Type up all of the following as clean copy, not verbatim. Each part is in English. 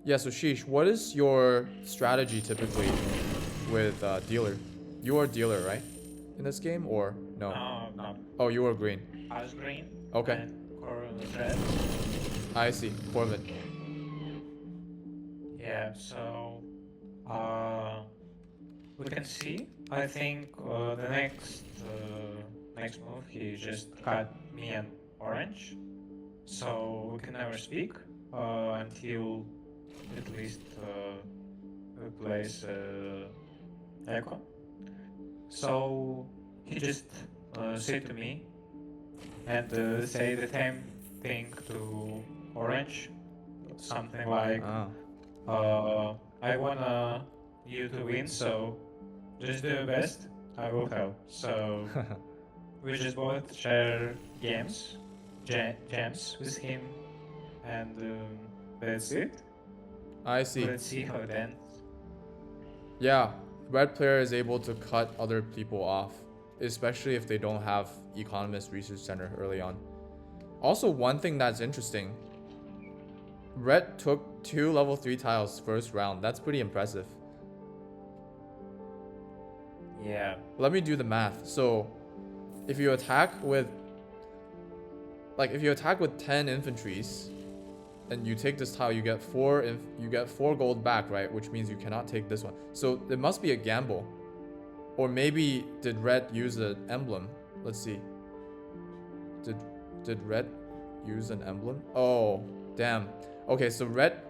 Yeah, so Sheesh, what is your strategy typically with dealer? You are dealer, right? In this game, or no? No, Oh, you are green. I was green Okay, and Corbin was red. I see. Corvin. Yeah, so uh, we can see. I think the next move he just cut me and orange, so we can never speak until at least we place echo. So he just said to me and say the same thing to orange, something like, Ah. I wanna you to win, so just do your best. I will help. So we just both share gems with him, and that's it. I see. Let's see how it ends. Yeah, red player is able to cut other people off, especially if they don't have Economist Research Center early on. Also, one thing that's interesting, red took 2 level 3 tiles first round. That's pretty impressive. Yeah. Let me do the math. So, if you attack with if you attack with 10 infantries and you take this tile, you get 4 gold back, right? Which means you cannot take this one. So, it must be a gamble. Or maybe did red use an emblem? Let's see. Did red use an emblem? Oh, damn. Okay, so red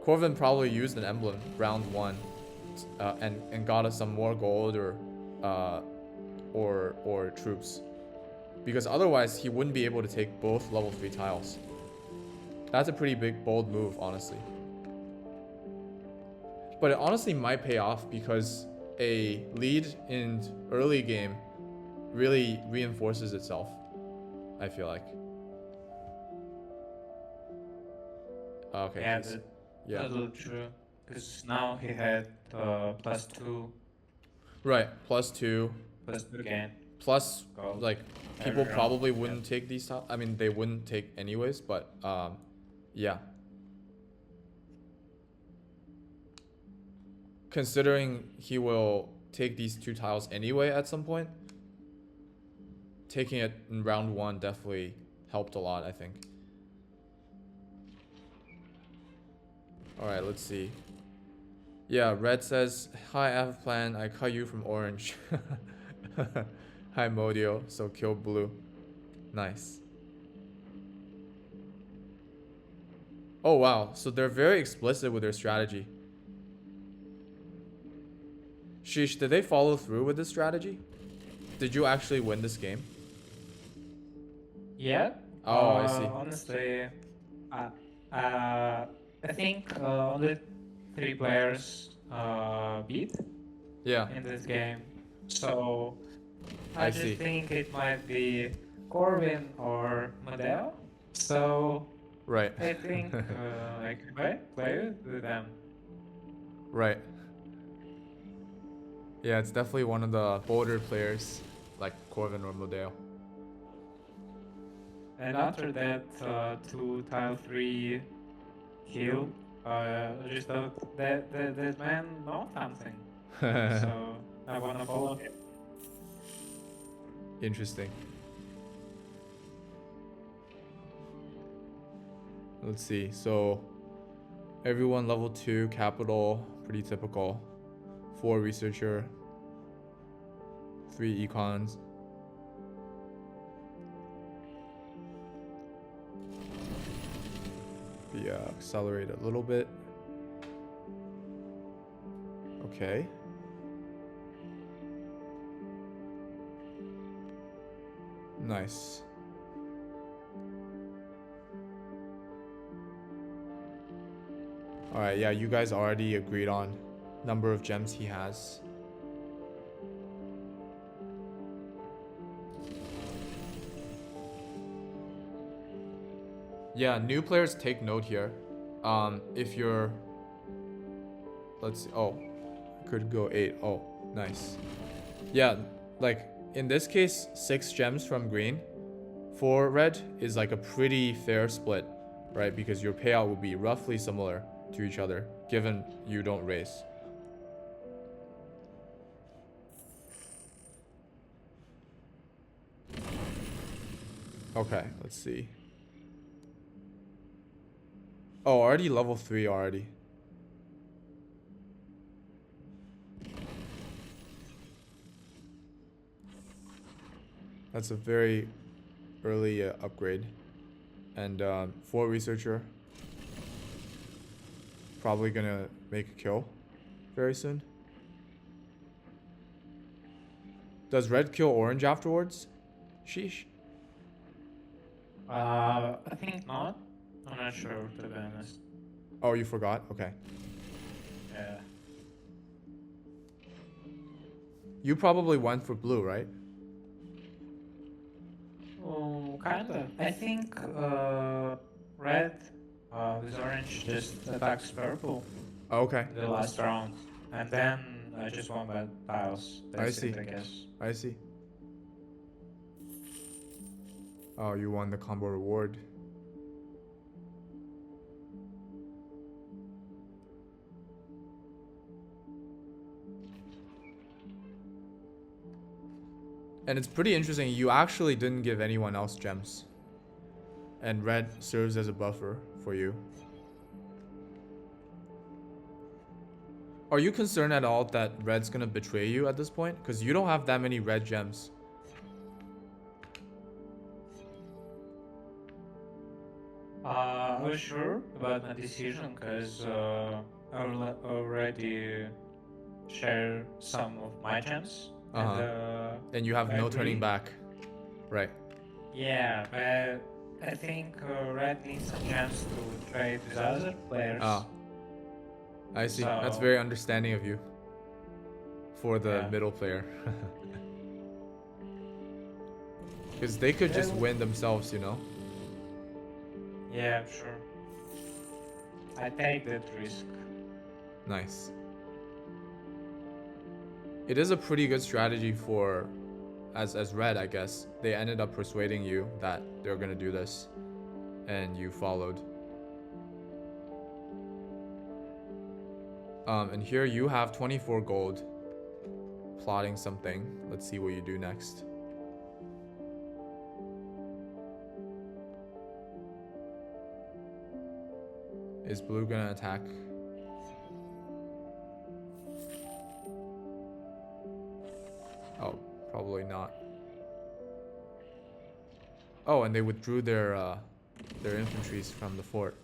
Corvin probably used an emblem round 1 and got us some more gold uh, or troops. Because otherwise he wouldn't be able to take both level 3 tiles. That's a pretty big bold move, honestly. But it honestly might pay off because a lead in early game really reinforces itself, I feel like. Okay, Yeah, yeah. totally true. Because now he had +2, Right, +2. +2 again. Plus, Gold. like, people Every round. probably Yep. wouldn't take these tiles. I mean, they wouldn't take anyways, but yeah. Considering he will take these 2 tiles anyway at some point, taking it in round 1 definitely helped a lot, I think. Alright, let's see. Yeah, red says, hi, I have a plan. I cut you from orange. Hi, Modio. So kill blue. Nice. Oh, wow. So they're very explicit with their strategy. Sheesh, did they follow through with this strategy? Did you actually win this game? Yeah. Oh, I see. Honestly, I think only 3 players beat Yeah, in this game. So I I see. just think it might be Corvin or Madeo. So Right. I think I can play with them. Right. Yeah, it's definitely one of the bolder players, like Corvin or Modeo. And after that, to tile 3 heal, I just thought that man knows something. So I wanna follow him. Interesting. Let's see. So, everyone level 2, capital, pretty typical. 4 researcher, 3 econs. Yeah, accelerate a little bit. Okay. Nice. Alright, yeah, you guys already agreed on number of gems he has. Yeah, new players take note here. If you're... Let's see. Oh, could go 8. Oh, nice. Yeah, like, in this case, 6 gems from green for red is like a pretty fair split. right? Because your payout will be roughly similar to each other, given you don't race. Okay, let's see. Oh, already level 3 already. That's a very early upgrade. And for researcher, probably gonna make a kill very soon. Does red kill orange afterwards? Sheesh. I think not. I'm not sure, to be honest. Oh, you forgot? Okay. Yeah. You probably went for blue, right? Oh, kinda. I think red with orange just attacks purple Okay. the last round. And then I just won by tiles. That's see. it, I guess. I see. Oh, you won the combo reward. And it's pretty interesting, you actually didn't give anyone else gems. And red serves as a buffer for you. Are you concerned at all that red's gonna betray you at this point? Because you don't have that many red gems. I was sure about my decision because I already share some of my gems. And you have I no agree. turning back. Right. Yeah, but I think red needs some gems to trade with other players. Ah. I see. That's very understanding of you. For the middle player. Because they could just win themselves, you know? Yeah, sure. I take that risk. Nice. It is a pretty good strategy for as red, I guess. They ended up persuading you that they're gonna do this, and you followed. And here you have 24 gold. Plotting something. Let's see what you do next. Is blue gonna attack? Oh, probably not. Oh, and they withdrew their infantries from the fort.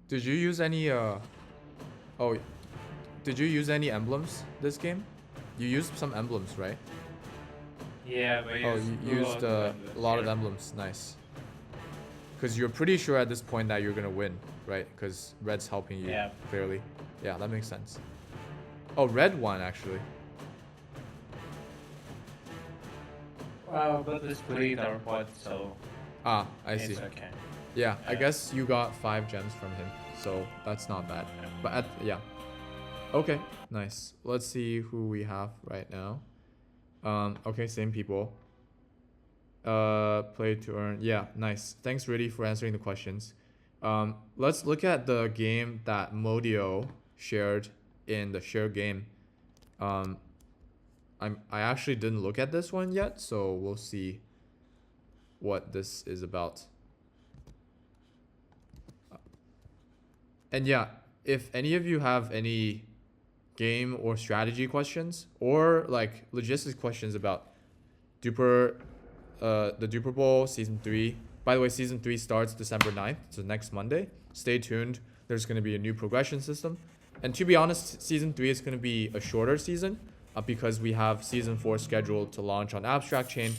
Did you use any oh, did you use any emblems this game? You used some emblems, right? Yeah, but you used a lot of emblems. Nice. Because you're pretty sure at this point that you're gonna win, right? Because red's helping you clearly. Yeah, that makes sense. Oh, red won actually. Well, but the split our pot, so ah, I see. it's okay. Yeah, I guess you got 5 gems from him, so that's not bad. But yeah. Okay, nice. Let's see who we have right now. Okay, same people. Play to earn. Yeah, nice. Thanks, Riddy, for answering the questions. Let's look at the game that Modio shared in the share game. I actually didn't look at this one yet, so we'll see what this is about. And yeah, if any of you have any game or strategy questions or like logistics questions about Duper, the Duper Bowl Season 3. By the way, Season 3 starts December 9th, so next Monday. Stay tuned. There's going to be a new progression system. And to be honest, Season 3 is going to be a shorter season because we have Season 4 scheduled to launch on Abstract Chain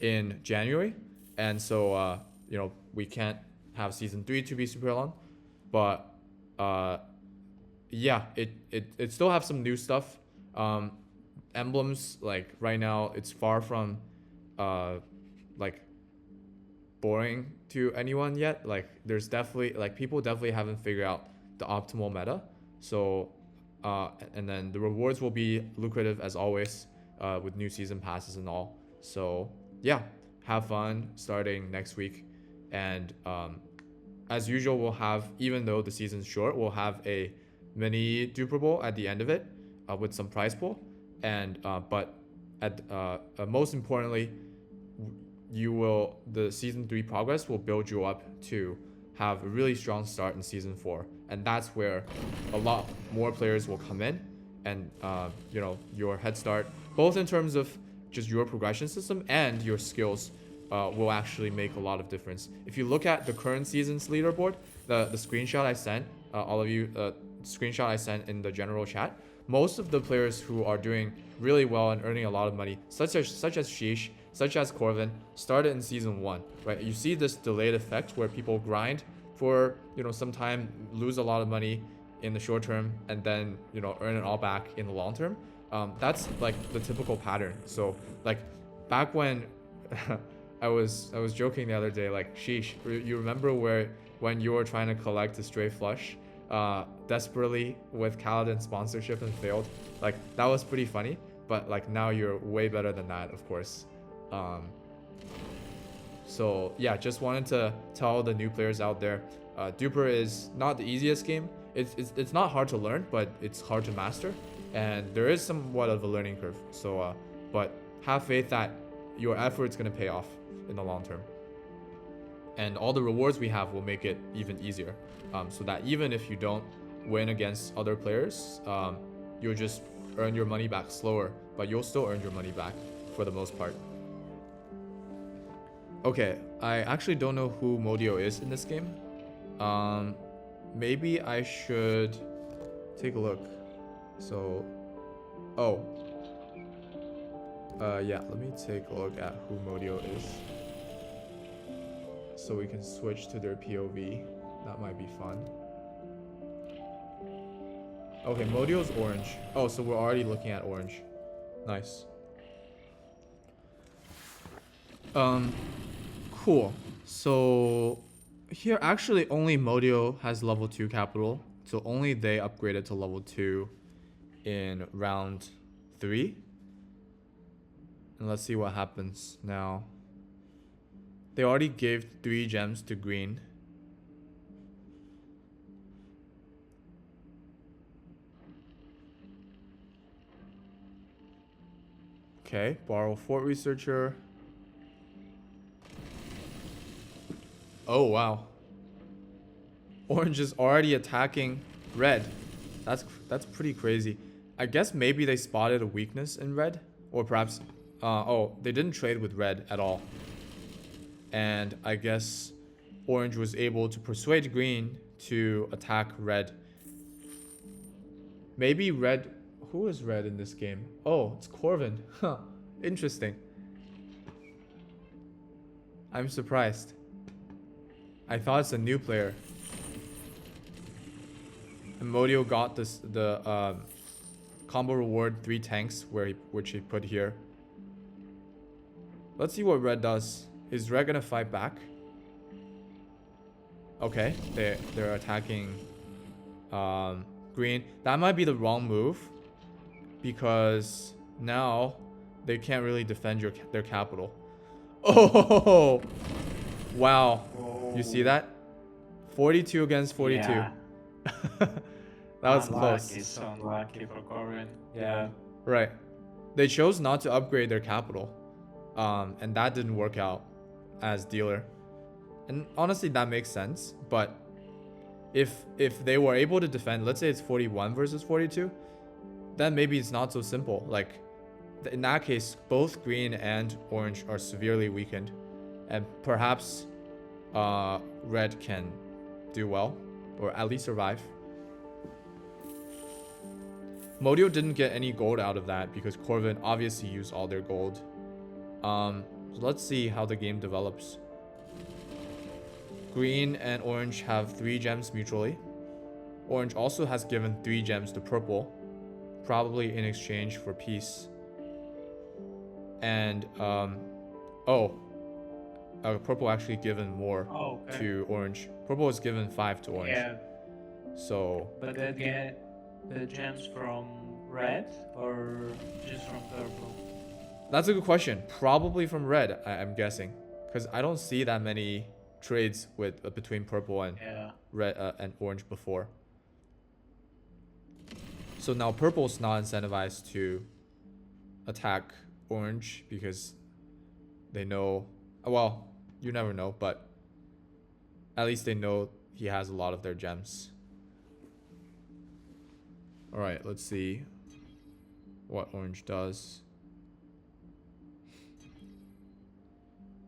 in January. And so, you know, we can't have Season 3 to be super long. But yeah, it still have some new stuff. Emblems, like right now, it's far from like boring to anyone yet. Like there's definitely like people definitely haven't figured out the optimal meta. So and then the rewards will be lucrative as always with new season passes and all. So yeah, have fun starting next week, and as usual, we'll have, even though the season's short, we'll have a mini Duper Bowl at the end of it with some prize pool, and but at most importantly, the season 3 progress will build you up to have a really strong start in season 4, and that's where a lot more players will come in, and your head start, both in terms of just your progression system and your skills, will actually make a lot of difference. If you look at the current season's leaderboard, the screenshot I sent, all of you, screenshot I sent in the general chat, most of the players who are doing really well and earning a lot of money, such as Sheesh, such as Corvin, started in season 1, right? You see this delayed effect where people grind for some time, lose a lot of money in the short term, and then earn it all back in the long term. That's like the typical pattern. So like back when I was joking the other day, like, sheesh, you remember when you were trying to collect a stray flush desperately with Kaladin sponsorship and failed? Like, that was pretty funny, but like now you're way better than that, of course. So yeah, just wanted to tell the new players out there, Duper is not the easiest game. It's not hard to learn, but it's hard to master, and there is somewhat of a learning curve. So but have faith that your effort's gonna pay off in the long term, and all the rewards we have will make it even easier, so that even if you don't win against other players, you'll just earn your money back slower, but you'll still earn your money back for the most part. Okay, I actually don't know who Modio is in this game. Maybe I should take a look. So, yeah, let me take a look at who Modio is, so we can switch to their POV. That might be fun. Okay, Modio's orange. Oh, so we're already looking at orange. Nice. Cool. So here actually only Modio has level 2 capital, so only they upgraded to level 2 in round 3. And let's see what happens now. They already gave 3 gems to green. Okay, borrow fort researcher. Oh wow. Orange is already attacking red. That's pretty crazy. I guess maybe they spotted a weakness in red, or perhaps oh, they didn't trade with red at all. And I guess orange was able to persuade green to attack red. Maybe red, who is red in this game? Oh, it's Corvin. Huh, interesting. I'm surprised. I thought it's a new player. And Modio got the combo reward 3 tanks which he put here. Let's see what red does. Is red gonna fight back? Okay, they're attacking green. That might be the wrong move, because now they can't really defend their capital. Oh, wow. You see that? 42 against 42. Yeah. That was close. It's so unlucky for Corvin. Yeah. Right. They chose not to upgrade their capital. And that didn't work out as dealer. And honestly, that makes sense. But if they were able to defend, let's say it's 41 versus 42, then maybe it's not so simple. Like, in that case, both green and orange are severely weakened. And perhaps red can do well, or at least survive. Modio didn't get any gold out of that because Corvin obviously used all their gold. So let's see how the game develops. Green and orange have 3 gems mutually. Orange also has given 3 gems to purple, probably in exchange for peace. And purple actually given more to orange. Purple was given 5 to orange. Yeah. So. But they get the gems from red or just from purple? That's a good question. Probably from red, I'm guessing, because I don't see that many trades with between purple and Yeah. red and orange before. So now purple's not incentivized to attack orange because they know. Well, you never know, but at least they know he has a lot of their gems. All right, let's see what orange does.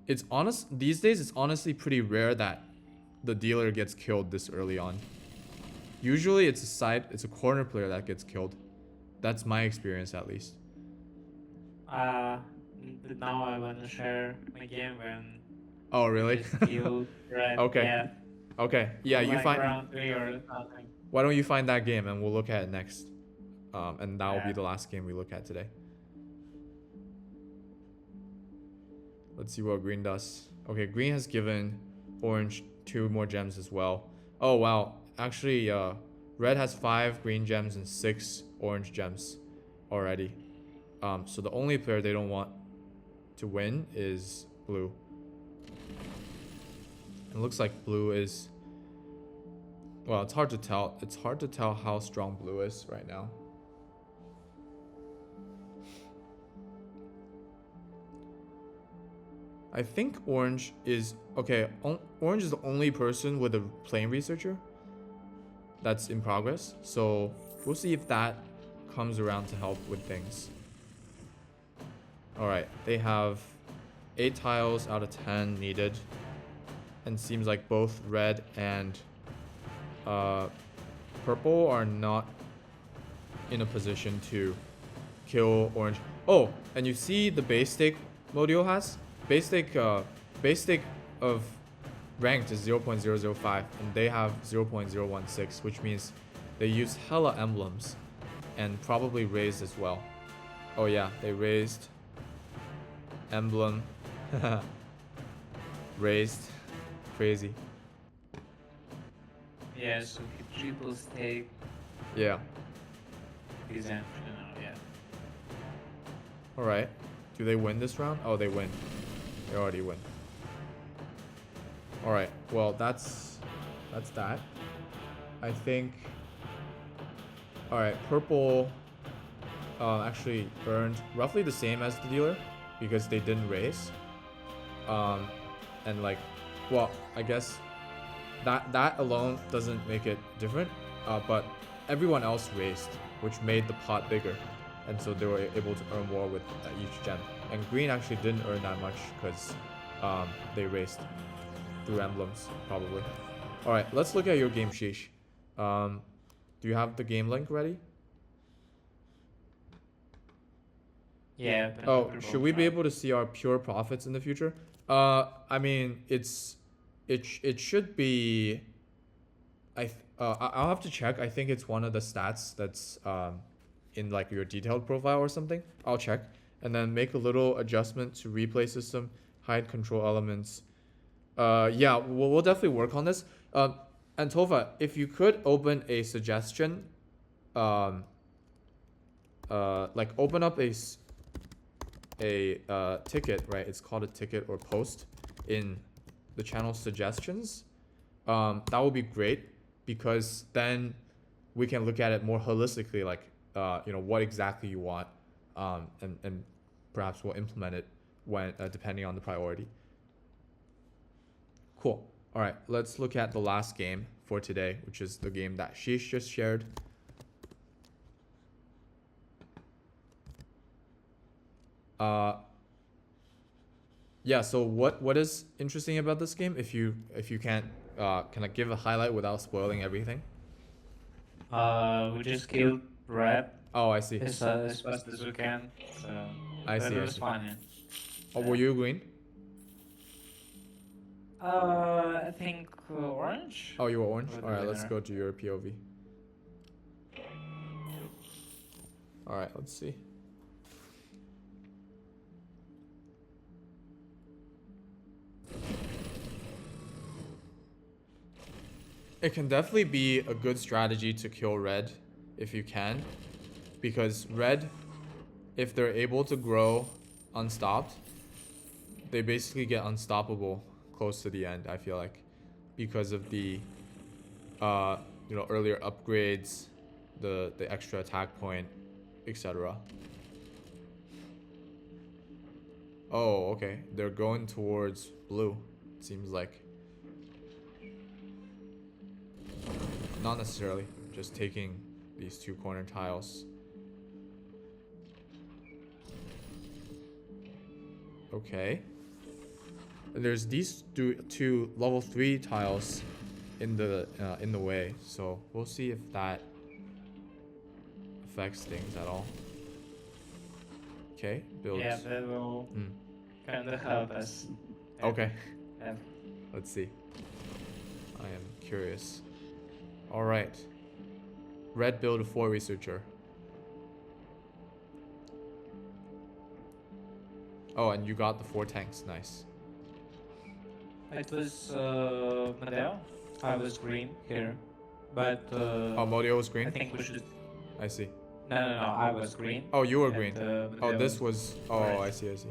It's honest these days. It's honestly pretty rare that the dealer gets killed this early on. Usually, it's a corner player that gets killed. That's my experience, at least. Now I want to share my game when Oh, really? just killed red. Okay. Yeah. Okay. Yeah, you Like find. round 3 or something. Why don't you find that game and we'll look at it next. And that will be Yeah. the last game we look at today. Let's see what green does. Okay, green has given orange 2 more gems as well. Oh wow, actually red has 5 green gems and 6 orange gems already. So the only player they don't want to win is blue. It looks like blue is, well, it's hard to tell. It's hard to tell how strong blue is right now. I think orange is okay. Orange is the only person with a plane researcher that's in progress. So we'll see if that comes around to help with things. All right, they have 8 tiles out of 10 needed, and seems like both red and purple are not in a position to kill orange. Oh, and you see the base stake Modio has? Base stake of ranked is 0.005 and they have 0.016, which means they use hella emblems and probably raised as well. Oh yeah, they raised emblem raised. Crazy. Yeah, so he triple stake Yeah. exemption now, yeah. Alright. Do they win this round? Oh, they win. They already win. Alright, well that's that. I think. Alright, purple actually earned roughly the same as the dealer because they didn't raise. And like, well, I guess that alone doesn't make it different. But everyone else raised, which made the pot bigger. And so they were able to earn more with each gem. And green actually didn't earn that much because they raced through emblems, probably. Alright, let's look at your game, Sheesh. Do you have the game link ready? Yeah. Oh, should we be able to see our pure profits in the future? I mean, it should be. I'll have to check. I think it's one of the stats that's in like your detailed profile or something. I'll check and then make a little adjustment to replay system, hide control elements. Yeah, we'll definitely work on this. And Tova, if you could open a suggestion, like open up a ticket, right? It's called a ticket or post in the channel suggestions. That would be great because then we can look at it more holistically, like what exactly you want, and perhaps we'll implement it when depending on the priority. Cool. All right, let's look at the last game for today, which is the game that Sheesh just shared. Yeah, so what is interesting about this game? If you can't can I give a highlight without spoiling everything? We just killed red Oh, I see. as fast as we can. So I see. That was funny. Oh, were you green? I think orange. Oh, you were orange? Or the Alright, let's winner. go to your POV. Alright, let's see. It can definitely be a good strategy to kill red if you can. Because red, if they're able to grow unstopped, they basically get unstoppable close to the end, I feel like, because of the earlier upgrades, the extra attack point, etc. Oh, okay. They're going towards blue, it seems like. Not necessarily, just taking these 2 corner tiles. Okay. There's these two level 3 tiles in the way, so we'll see if that affects things at all. Okay, builds. Yeah, that will kind of help us. Okay. Yeah. Let's see. I am curious. All right. Red build 4 researcher. Oh, and you got the 4 tanks. Nice. It was Madeo. I was green here, but Oh, Modio was green? I think we should. I see. No, I was green. Oh, you were and, green. Oh, Madeo this was. Oh, orange. I see.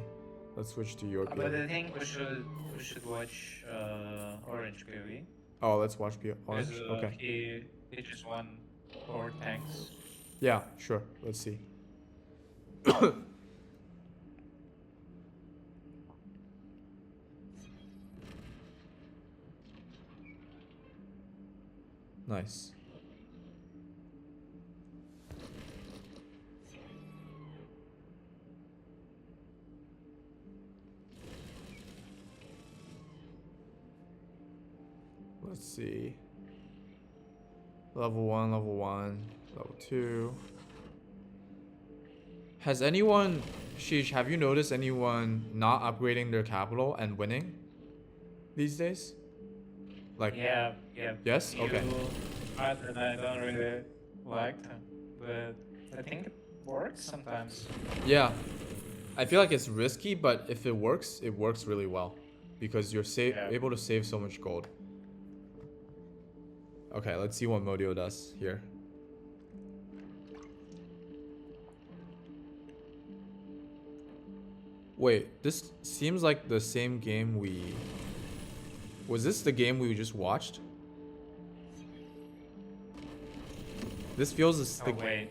Let's switch to your But POV. I think we should watch orange POV. Oh, let's watch orange. Because, Okay. he just won 4 tanks. Yeah, sure. Let's see. Nice. Let's see. Level 1, level 2. Has anyone, Sheesh, have you noticed anyone not upgrading their capital and winning these days? Like, Yeah. yes? Okay. I don't really like them, but I think it works sometimes. Yeah. I feel like it's risky, but if it works really well. Because you're able to save so much gold. Okay, let's see what Modio does here. Wait, this seems like the same game we... Was this the game we just watched? This feels... Wait.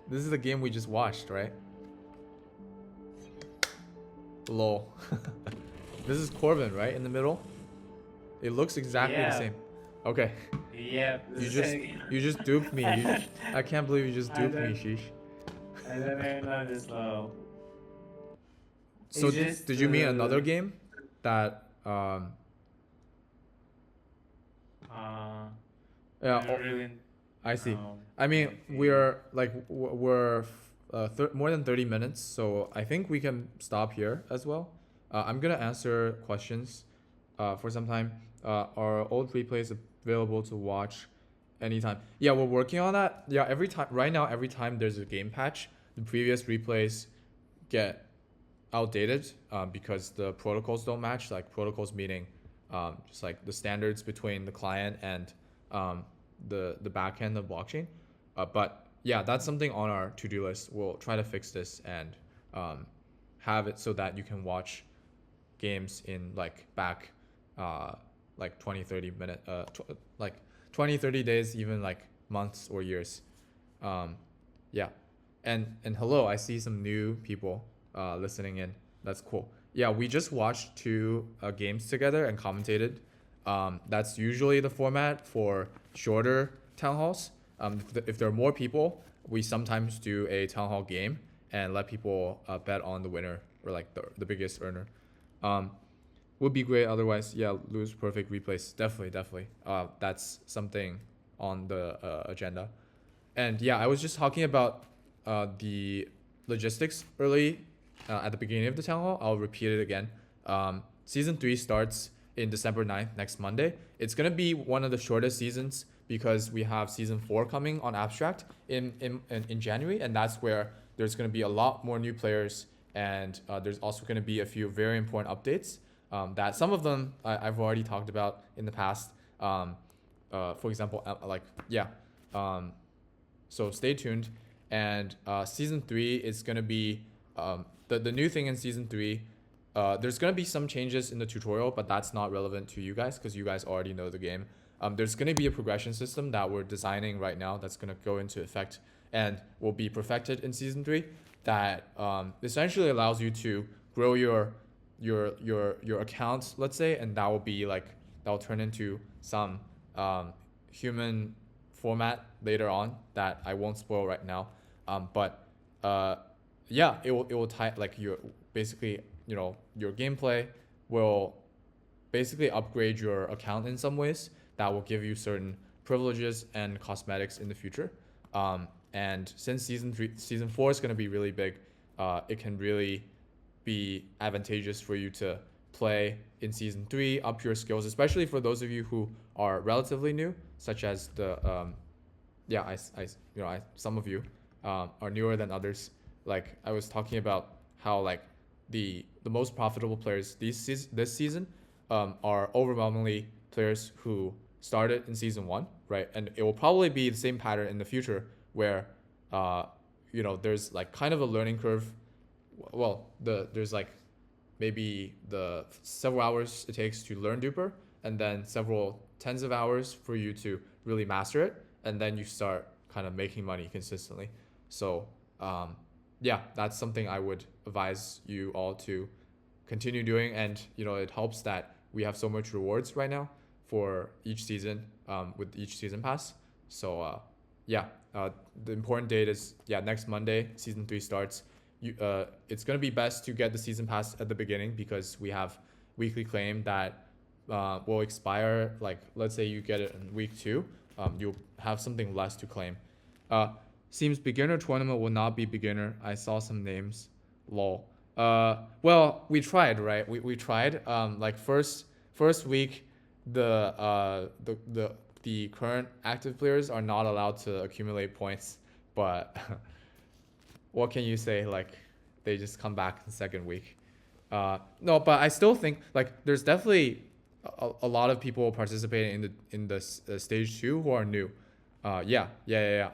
This is the game we just watched, right? Lol. This is Corbin, right? In the middle? It looks exactly the same. Okay. Yeah. You just duped me. I can't believe you just duped me, Sheesh. I don't even know this low. So did you mean another game that yeah, really, I see. I mean, we're like more than 30 minutes, so I think we can stop here as well. I'm gonna answer questions for some time. Our old replays available to watch anytime. Yeah, we're working on that. Yeah, every time there's a game patch, the previous replays get outdated because the protocols don't match. Like protocols meaning just like the standards between the client and the backend of blockchain. But yeah, that's something on our to-do list. We'll try to fix this and have it so that you can watch games in like back like 20-30 minute like 20-30 days, even like months or years. Yeah, and hello, I see some new people listening in. That's cool. Yeah, we just watched 2 games together and commentated. That's usually the format for shorter town halls. If there are more people, we sometimes do a town hall game and let people bet on the winner or like the biggest earner. Would be great otherwise. Yeah, lose perfect replays. Definitely. That's something on the agenda. And yeah, I was just talking about the logistics early at the beginning of the town hall. I'll repeat it again. Season 3 starts in December 9th, next Monday. It's gonna be one of the shortest seasons because we have season 4 coming on Abstract in January, and that's where there's gonna be a lot more new players, and there's also gonna be a few very important updates that some of them I've already talked about in the past. For example, so stay tuned. And season 3 is gonna be the new thing in season 3, there's gonna be some changes in the tutorial, but that's not relevant to you guys because you guys already know the game. There's gonna be a progression system that we're designing right now that's gonna go into effect and will be perfected in season 3 that essentially allows you to grow your account, let's say, and that will be like that will turn into some human format later on that I won't spoil right now. But yeah, it will tie like your basically your gameplay will basically upgrade your account in some ways that will give you certain privileges and cosmetics in the future. And since season 4 is going to be really big, it can really be advantageous for you to play in season 3, up your skills, especially for those of you who are relatively new, such as the some of you are newer than others. Like I was talking about how like the most profitable players this season are overwhelmingly players who started in season 1, right? And it will probably be the same pattern in the future where there's like kind of a learning curve. Well, there's like maybe the several hours it takes to learn Duper, and then several tens of hours for you to really master it, and then you start kind of making money consistently. So yeah, that's something I would advise you all to continue doing, and it helps that we have so much rewards right now for each season with each season pass. So the important date is next Monday. Season 3 starts. It's gonna be best to get the season pass at the beginning because we have weekly claim that will expire. Like let's say you get it in week 2, you'll have something less to claim. Seems beginner tournament will not be beginner. I saw some names. Lol. Well, we tried, right? We tried. Like first week, the current active players are not allowed to accumulate points, but what can you say? Like they just come back the second week. No, but I still think like there's definitely a lot of people participating in the stage 2 who are new. Yeah.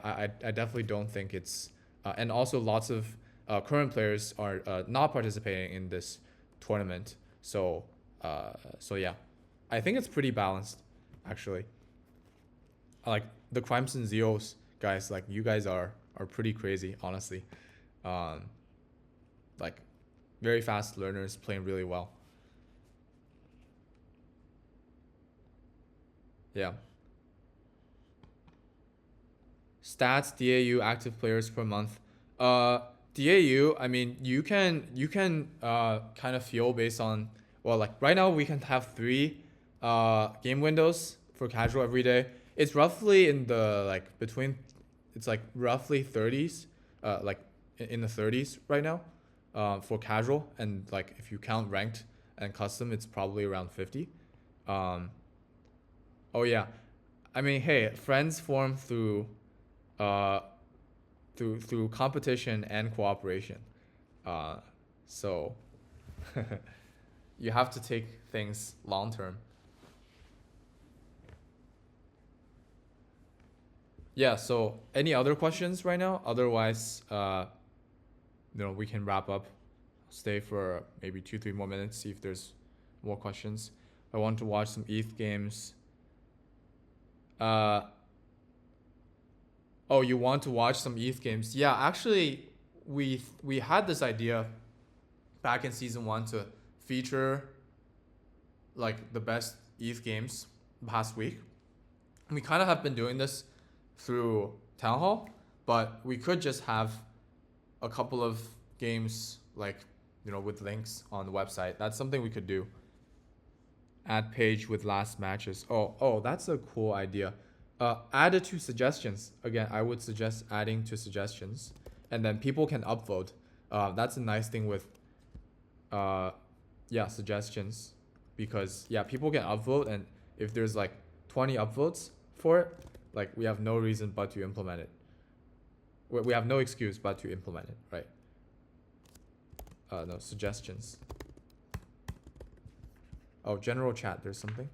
I definitely don't think it's and also lots of current players are not participating in this tournament. So yeah, I think it's pretty balanced, actually. Like the Crimes and Zeals guys, like you guys are pretty crazy, honestly. Like very fast learners playing really well. Yeah. Stats DAU active players per month. DAU, I mean, you can kind of feel based on, well, like right now we can have 3 game windows for casual every day. It's roughly in the like between, it's like roughly 30s, like in the 30s right now, for casual, and like if you count ranked and custom, it's probably around 50. Oh yeah, I mean, hey, friends form through through competition and cooperation. So you have to take things long term. Yeah, so any other questions right now? Otherwise, we can wrap up. Stay for maybe 2-3 more minutes, see if there's more questions. I want to watch some ETH games. Oh, you want to watch some ETH games? Yeah, actually, we had this idea back in season 1 to feature like the best ETH games past week. We kind of have been doing this through Townhall, but we could just have a couple of games like with links on the website. That's something we could do. Add page with last matches. Oh, that's a cool idea. Add it to suggestions. Again, I would suggest adding to suggestions, and then people can upvote. That's a nice thing with suggestions, because people can upvote, and if there's like 20 upvotes for it, like we have no reason but to implement it. We have no excuse but to implement it, right? No, suggestions. Oh, general chat, there's something.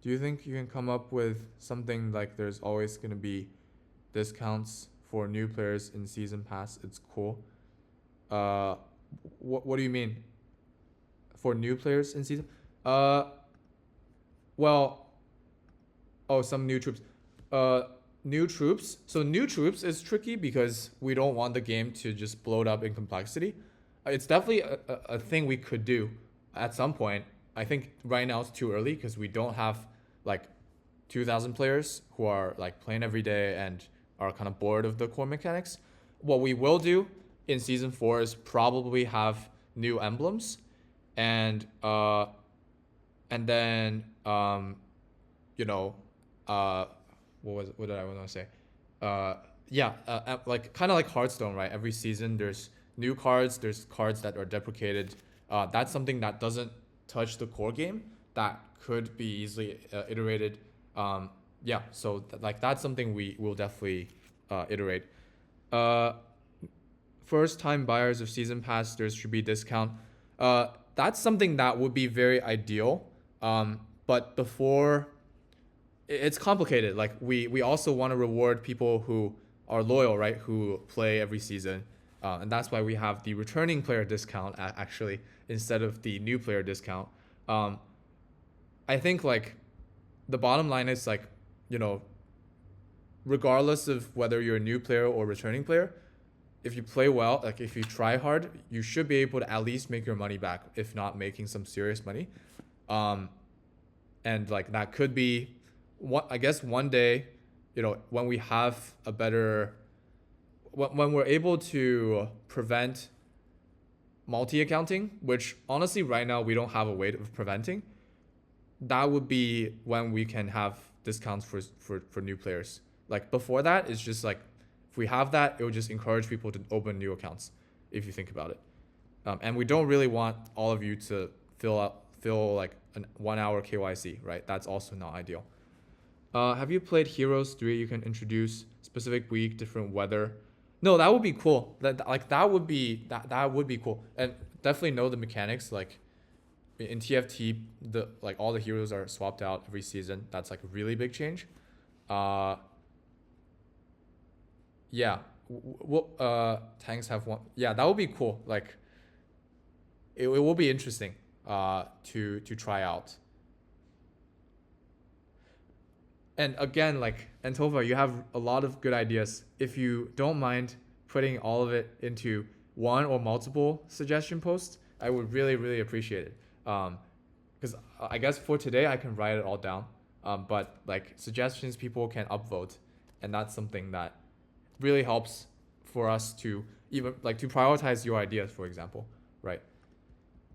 Do you think you can come up with something like there's always going to be discounts for new players in season pass? It's cool. What do you mean? For new players in season? Uh, well, oh, some new troops. Uh, New troops. So new troops is tricky because we don't want the game to just bloat up in complexity. It's definitely a thing we could do at some point. I think right now it's too early because we don't have like 2,000 players who are like playing every day and are kind of bored of the core mechanics. What we will do in season 4 is probably have new emblems and then you know what did I want to say? Yeah, like kind of like Hearthstone, right? Every season there's new cards, there's cards that are deprecated. That's something that doesn't touch the core game that could be easily iterated. Yeah, so like that's something we will definitely iterate. Uh, First time buyers of season pass, there should be discount. That's something that would be very ideal. But before it's complicated. Like we also want to reward people who are loyal, right? Who play every season, and that's why we have the returning player discount actually instead of the new player discount. Um, I think like the bottom line is like, you know, regardless of whether you're a new player or returning player, if you play well, like if you try hard, you should be able to at least make your money back, if not making some serious money. Um, and like that could be what I guess one day, you know, when we have a better when we're able to prevent multi-accounting, which honestly right now we don't have a way of preventing, that would be when we can have discounts for new players. Like before that, it's just like if we have that, it would just encourage people to open new accounts if you think about it. And we don't really want all of you to fill like a 1 hour KYC, right? That's also not ideal. Have you played Heroes 3? You can introduce specific week, different weather. No, that would be cool. That would be cool. And definitely know the mechanics. Like in TFT, the like all the heroes are swapped out every season. That's like a really big change. Yeah. Tanks have one. Yeah, that would be cool. Like it will be interesting to try out. And again, like Antova, you have a lot of good ideas. If you don't mind putting all of it into one or multiple suggestion posts, I would really, really appreciate it. Because I guess for today I can write it all down. But like suggestions, people can upvote, and that's something that really helps for us to even like to prioritize your ideas, for example, right?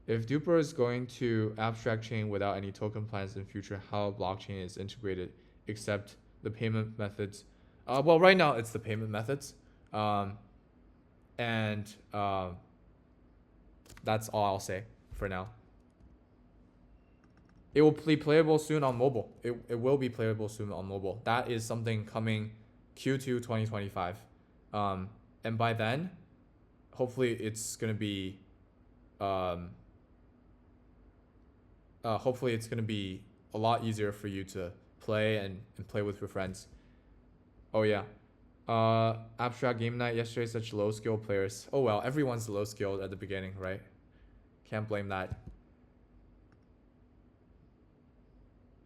If Duper is going to abstract chain without any token plans in future, how blockchain is integrated except the payment methods? Well, right now it's the payment methods. And that's all I'll say for now. It will be playable soon on mobile. It will be playable soon on mobile. That is something coming Q2 2025. And by then, hopefully it's going to be hopefully it's going to be a lot easier for you to play and play with your friends. Oh yeah. Abstract game night yesterday, such low skill players. Oh well, everyone's low skilled at the beginning, right? Can't blame that.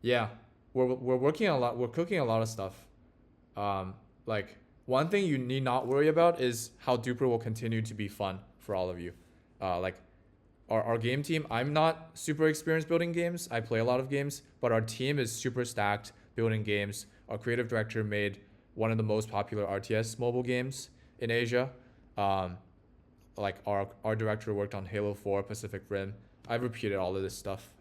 Yeah, we're working a lot. We're cooking a lot of stuff. Like one thing you need not worry about is how Duper will continue to be fun for all of you. Like our game team, I'm not super experienced building games. I play a lot of games, but our team is super stacked building games. Our creative director made one of the most popular RTS mobile games in Asia. Like our director worked on Halo 4, Pacific Rim. I've repeated all of this stuff.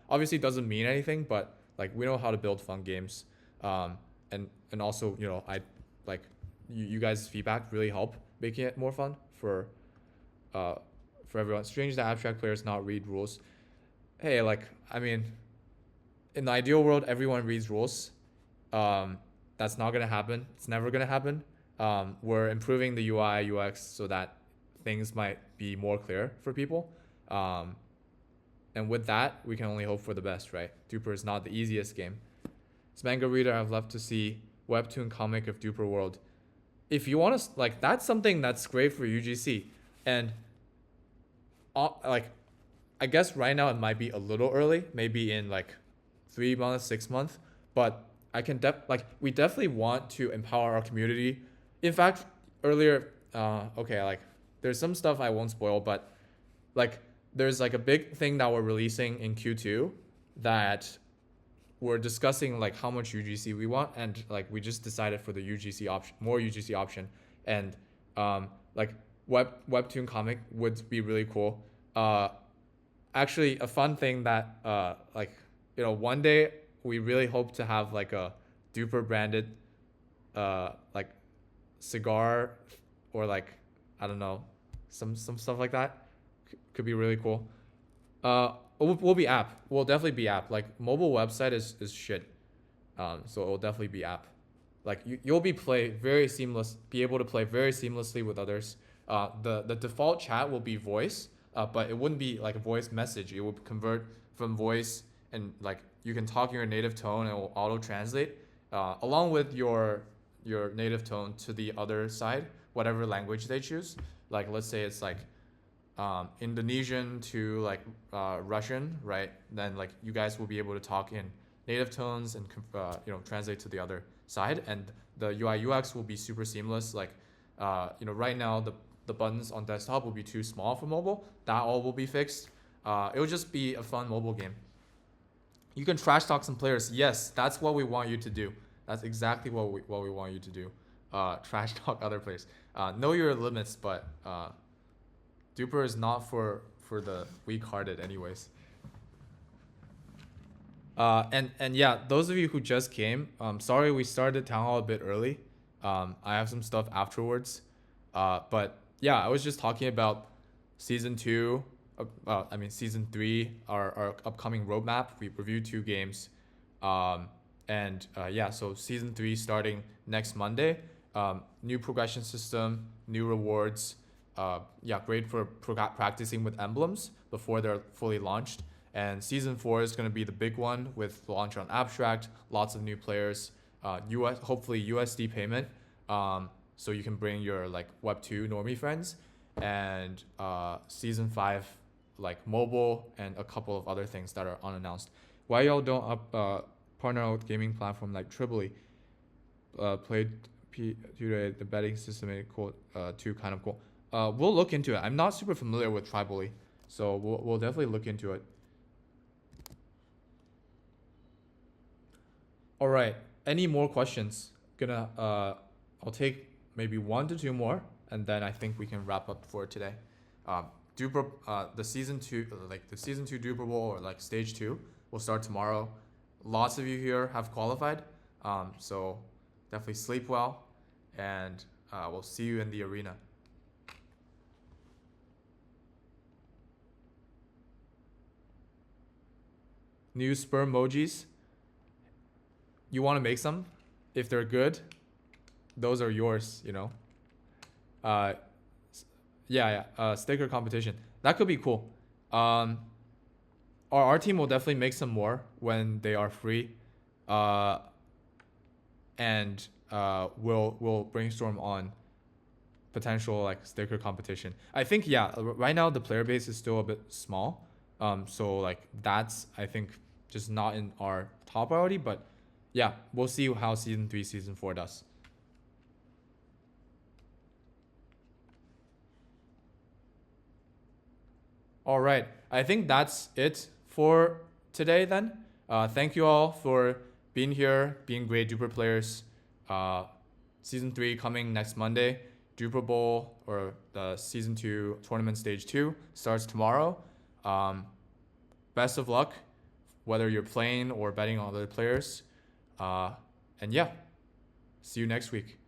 Obviously it doesn't mean anything, but like we know how to build fun games. And also, you know, I like you guys' feedback really help making it more fun for everyone. Strange that abstract players not read rules. Hey, like I mean, in the ideal world, everyone reads rules. That's not gonna happen. It's never gonna happen. We're improving the UI UX so that things might be more clear for people. And with that, we can only hope for the best, right? Duper is not the easiest game. As manga reader, I'd love to see webtoon comic of Duper World. If you want to, like, that's something that's great for UGC. And like I guess right now it might be a little early, maybe in like 3 months, 6 months, but we definitely want to empower our community. In fact, earlier, okay, like there's some stuff I won't spoil, but like there's like a big thing that we're releasing in Q2 that we're discussing like how much UGC we want, and like we just decided for the UGC option, more UGC option, and like webtoon comic would be really cool. Actually, a fun thing that like one day we really hope to have like a Duper branded like cigar, or like I don't know, some stuff like that could be really cool. We'll be app. We'll definitely be app. Like mobile website is shit. So it will definitely be app. Like you'll be able to play very seamlessly with others. The default chat will be voice, but it wouldn't be like a voice message. It will convert from voice, and like you can talk in your native tone and it will auto translate along with your native tone to the other side, whatever language they choose. Like let's say it's like Indonesian to like Russian, right? Then like you guys will be able to talk in native tones and translate to the other side, and the UI UX will be super seamless. Like right now the buttons on desktop will be too small for mobile. That all will be fixed. It will just be a fun mobile game. You can trash talk some players. Yes, that's what we want you to do. That's exactly what we want you to do. Trash talk other players. Know your limits, but Duper is not for the weak-hearted, anyways. And yeah, those of you who just came, sorry we started Townhall a bit early. I have some stuff afterwards. But yeah, I was just talking about season 2. Season 3, our upcoming roadmap. We reviewed 2 games. Yeah, so season 3 starting next Monday. New progression system, new rewards. Great for practicing with emblems before they're fully launched. And season 4 is going to be the big one with launch on Abstract, lots of new players, hopefully USD payment, so you can bring your like Web2 normie friends, and season 5 like mobile and a couple of other things that are unannounced. Why y'all don't partner with gaming platform like Tripoli? Played today, the betting system made cool too, kind of cool. We'll look into it. I'm not super familiar with Tripoli, so we'll definitely look into it. All right. Any more questions? I'll take maybe 1 to 2 more, and then I think we can wrap up for today. Duper, the season 2, the season 2 Duper Bowl, or like stage 2, will start tomorrow. Lots of you here have qualified, so definitely sleep well, and we'll see you in the arena. New sperm emojis. You want to make some? If they're good, those are yours, sticker competition. That could be cool. Our team will definitely make some more when they are free. And we'll brainstorm on potential like sticker competition. I think right now the player base is still a bit small. So like that's, I think, just not in our top priority, but yeah, we'll see how season 3, season 4 does. All right, I think that's it for today then. Thank you all for being here, being great Duper players. Season 3 coming next Monday. Duper Bowl, or the season 2 tournament stage 2, starts tomorrow. Best of luck, whether you're playing or betting on other players. And yeah, see you next week.